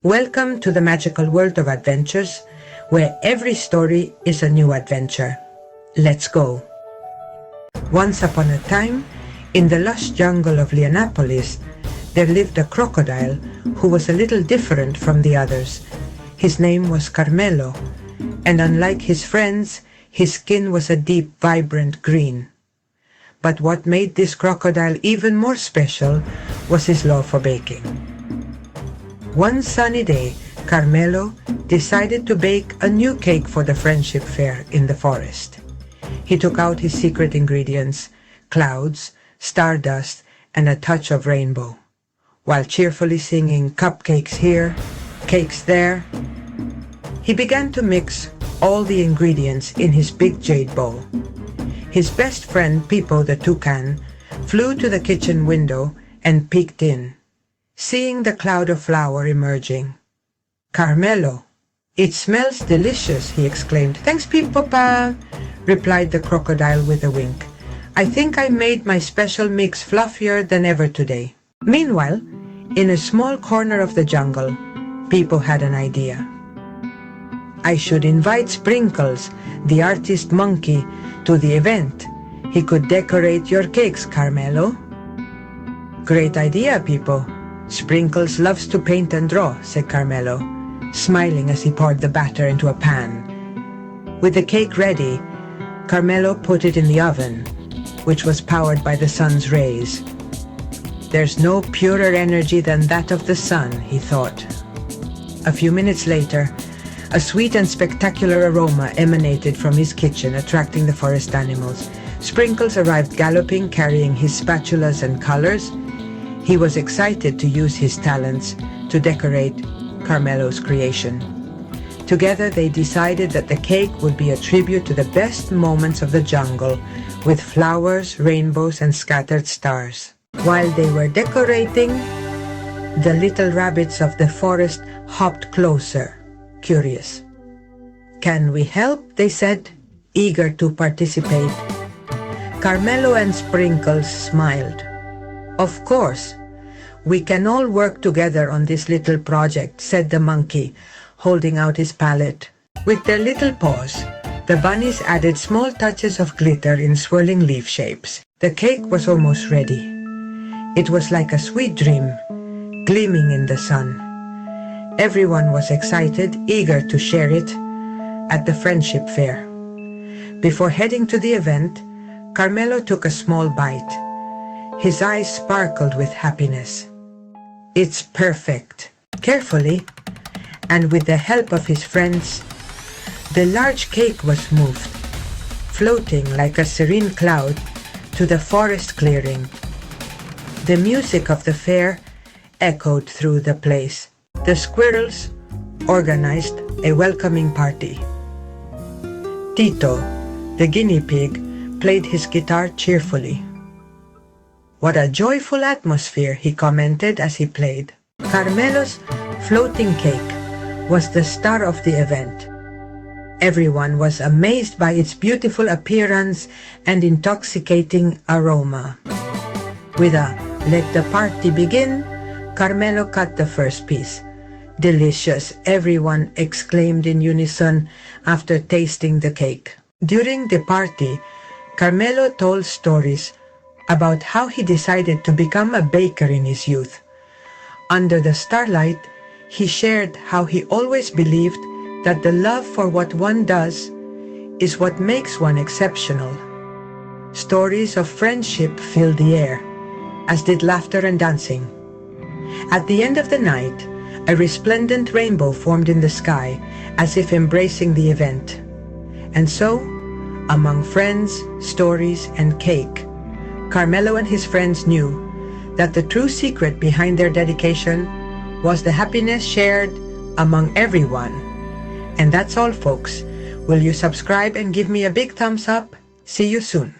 Welcome to the magical world of adventures, where every story is a new adventure. Let's go. Once upon a time, in the lush jungle of Leonopolis, there lived a crocodile who was a little different from the others. His name was Carmelo, and unlike his friends, his skin was a deep, vibrant green. But what made this crocodile even more special was his love for baking. One sunny day, Carmelo decided to bake a new cake for the friendship fair in the forest. He took out his secret ingredients, clouds, stardust, and a touch of rainbow, while cheerfully singing cupcakes here, cakes there. He began to mix all the ingredients in his big jade bowl. His best friend, Pipo the toucan, flew to the kitchen window and peeked in, seeing the cloud of flour emerging. "Carmelo, it smells delicious," he exclaimed. "Thanks, Pipo, replied the crocodile with a wink. "I think I made my special mix fluffier than ever today." Meanwhile, in a small corner of the jungle, Pipo had an idea. "I should invite Sprinkles, the artist monkey, to the event. He could decorate your cakes, Carmelo." "Great idea, Pipo. Sprinkles loves to paint and draw," said Carmelo, smiling as he poured the batter into a pan. With the cake ready, Carmelo put it in the oven, which was powered by the sun's rays. "There's no purer energy than that of the sun," he thought. A few minutes later, a sweet and spectacular aroma emanated from his kitchen, attracting the forest animals. Sprinkles arrived galloping, carrying his spatulas and colors. He was excited to use his talents to decorate Carmelo's creation. Together they decided that the cake would be a tribute to the best moments of the jungle, with flowers, rainbows, and scattered stars. While they were decorating, the little rabbits of the forest hopped closer, curious. "Can we help?" they said, eager to participate. Carmelo and Sprinkles smiled. "Of course, we can all work together on this little project," said the monkey, holding out his palette. With their little paws, the bunnies added small touches of glitter in swirling leaf shapes. The cake was almost ready. It was like a sweet dream, gleaming in the sun. Everyone was excited, eager to share it at the friendship fair. Before heading to the event, Carmelo took a small bite. His eyes sparkled with happiness. "It's perfect." Carefully, and with the help of his friends, the large cake was moved, floating like a serene cloud to the forest clearing. The music of the fair echoed through the place. The squirrels organized a welcoming party. Tito, the guinea pig, played his guitar cheerfully. "What a joyful atmosphere," he commented as he played. Carmelo's floating cake was the star of the event. Everyone was amazed by its beautiful appearance and intoxicating aroma. With a "let the party begin," Carmelo cut the first piece. "Delicious," everyone exclaimed in unison after tasting the cake. During the party, Carmelo told stories about how he decided to become a baker in his youth. Under the starlight, he shared how he always believed that the love for what one does is what makes one exceptional. Stories of friendship filled the air, as did laughter and dancing. At the end of the night, a resplendent rainbow formed in the sky, as if embracing the event. And so, among friends, stories, and cake, Carmelo and his friends knew that the true secret behind their dedication was the happiness shared among everyone. And that's all, folks. Will you subscribe and give me a big thumbs up? See you soon.